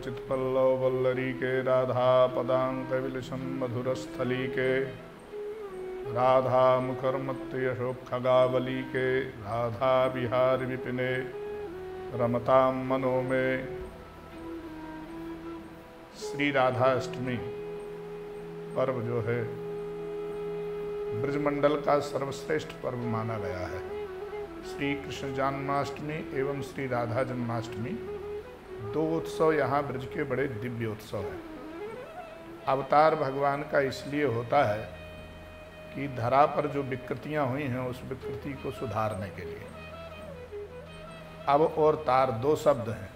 चित्पल्लव वल्लरी के राधा पदांक विलसन मधुरस्थली के राधा मुखरमत्त यशोक खगावली के राधा बिहार विपिने रमताम मनो में। श्री राधा अष्टमी पर्व जो है ब्रजमंडल का सर्वश्रेष्ठ पर्व माना गया है। श्री कृष्ण जन्माष्टमी एवं श्री राधा जन्माष्टमी दो उत्सव यहाँ ब्रज के बड़े दिव्य उत्सव हैं। अवतार भगवान का इसलिए होता है कि धरा पर जो विकृतियाँ हुई हैं उस विकृति को सुधारने के लिए। अब और तार दो शब्द हैं,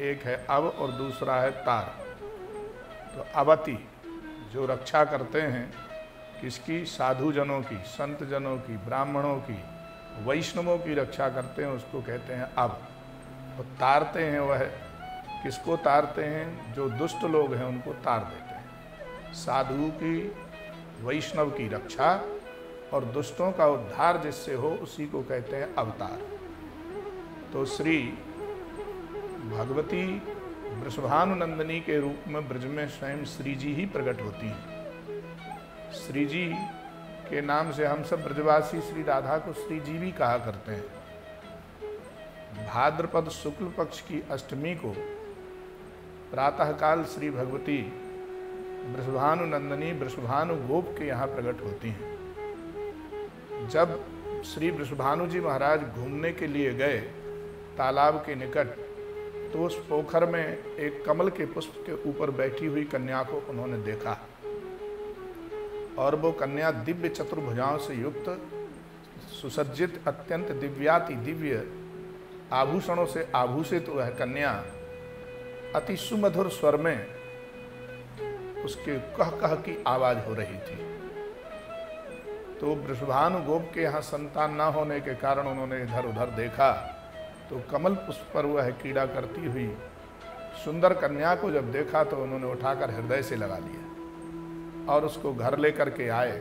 एक है अब और दूसरा है तार। तो अवति जो रक्षा करते हैं किसकी, साधु जनों की, संत जनों की, ब्राह्मणों की, वैष्णवों की रक्षा करते हैं, उसको कहते हैं अब। तो तारते हैं वह किसको तारते हैं, जो दुष्ट लोग हैं उनको तार देते हैं। साधु की, वैष्णव की रक्षा और दुष्टों का उद्धार जिससे हो उसी को कहते हैं अवतार। तो श्री भगवती वृषभानुनंदिनी के रूप में ब्रज में स्वयं श्री जी ही प्रकट होती हैं। श्री जी के नाम से हम सब ब्रजवासी श्री राधा को श्री जी भी कहा करते हैं। भाद्रपद शुक्ल पक्ष की अष्टमी को प्रातःकाल श्री भगवती वृषभानुनंदिनी वृषभानु गोप के यहाँ प्रकट होती हैं। जब श्री वृषभानु जी महाराज घूमने के लिए गए तालाब के निकट, तो उस पोखर में एक कमल के पुष्प के ऊपर बैठी हुई कन्या को उन्होंने देखा और वो कन्या दिव्य चतुर्भुजाओं से युक्त, सुसज्जित, अत्यंत दिव्याति दिव्य आभूषणों से आभूषित वह कन्या अति सुमधुर स्वर में उसके कह कह की आवाज हो रही थी। तो वृषभानु गोप के यहाँ संतान न होने के कारण उन्होंने इधर उधर देखा, तो कमल पुष्प पर वह कीड़ा करती हुई सुंदर कन्या को जब देखा तो उन्होंने उठाकर हृदय से लगा लिया और उसको घर लेकर के आए।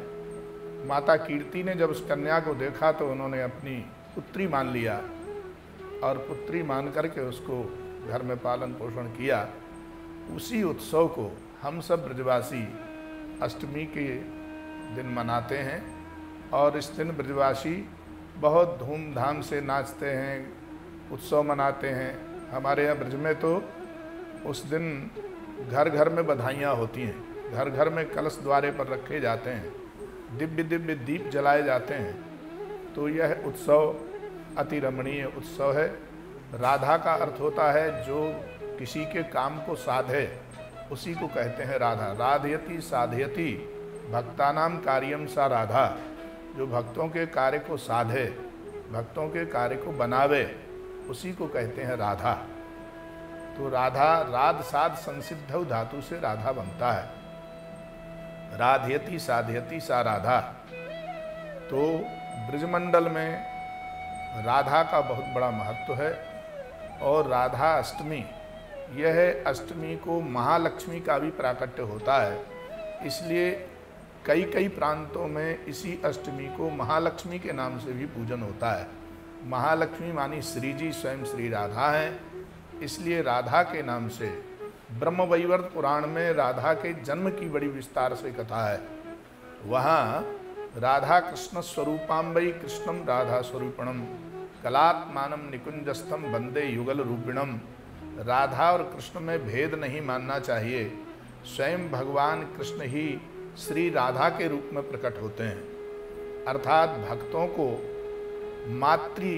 माता कीर्ति ने जब उस कन्या को देखा तो उन्होंने अपनी पुत्री मान लिया और पुत्री मान करके उसको घर में पालन पोषण किया। उसी उत्सव को हम सब ब्रजवासी अष्टमी के दिन मनाते हैं और इस दिन ब्रजवासी बहुत धूमधाम से नाचते हैं, उत्सव मनाते हैं। हमारे यहाँ ब्रज में तो उस दिन घर घर में बधाइयाँ होती हैं, घर घर में कलश द्वारे पर रखे जाते हैं, दिव्य दिव्य दीप जलाए जाते हैं। तो यह उत्सव अति रमणीय उत्सव है। राधा का अर्थ होता है जो किसी के काम को साधे, उसी को कहते हैं राधा। राधयति साधयति भक्तानाम कार्यम सा राधा, जो भक्तों के कार्य को साधे, भक्तों के कार्य को बनावे, उसी को कहते हैं राधा। तो राधा राध साध संसिद्ध धातु से राधा बनता है। राधयति साधयति सा राधा। तो ब्रजमंडल में राधा का बहुत बड़ा महत्व है और राधा अष्टमी, यह अष्टमी को महालक्ष्मी का भी प्राकट्य होता है। इसलिए कई कई प्रांतों में इसी अष्टमी को महालक्ष्मी के नाम से भी पूजन होता है। महालक्ष्मी मानी श्री जी स्वयं श्री राधा हैं, इसलिए राधा के नाम से ब्रह्मवैवर्त पुराण में राधा के जन्म की बड़ी विस्तार से कथा है। वहाँ राधा कृष्ण स्वरूपाम्बई कृष्णम राधा स्वरूपणम कलात्मानम निकुंजस्थम वंदे युगल रूपिणम। राधा और कृष्ण में भेद नहीं मानना चाहिए। स्वयं भगवान कृष्ण ही श्री राधा के रूप में प्रकट होते हैं। अर्थात भक्तों को मातृ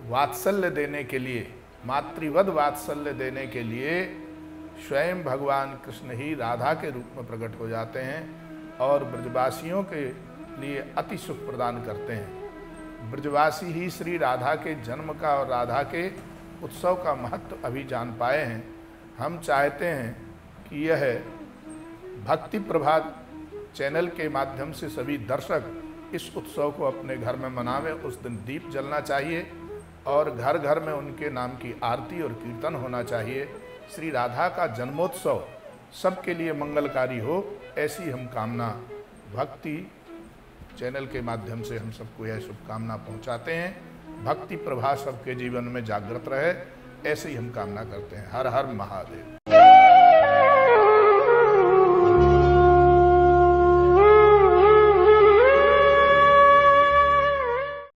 वात्सल्य देने के लिए, मातृवद वात्सल्य देने के लिए स्वयं भगवान कृष्ण ही राधा के रूप में प्रकट हो जाते हैं और ब्रजवासियों के लिए अति सुख प्रदान करते हैं। ब्रजवासी ही श्री राधा के जन्म का और राधा के उत्सव का महत्व अभी जान पाए हैं। हम चाहते हैं कि यह भक्ति प्रभात चैनल के माध्यम से सभी दर्शक इस उत्सव को अपने घर में मनावें। उस दिन दीप जलना चाहिए और घर घर में उनके नाम की आरती और कीर्तन होना चाहिए। श्री राधा का जन्मोत्सव सबके लिए मंगलकारी हो, ऐसी हम कामना भक्ति चैनल के माध्यम से हम सबको यह शुभकामना पहुंचाते हैं। भक्ति प्रभा सबके जीवन में जागृत रहे। ऐसे ही हम कामना करते हैं। हर हर महादेव।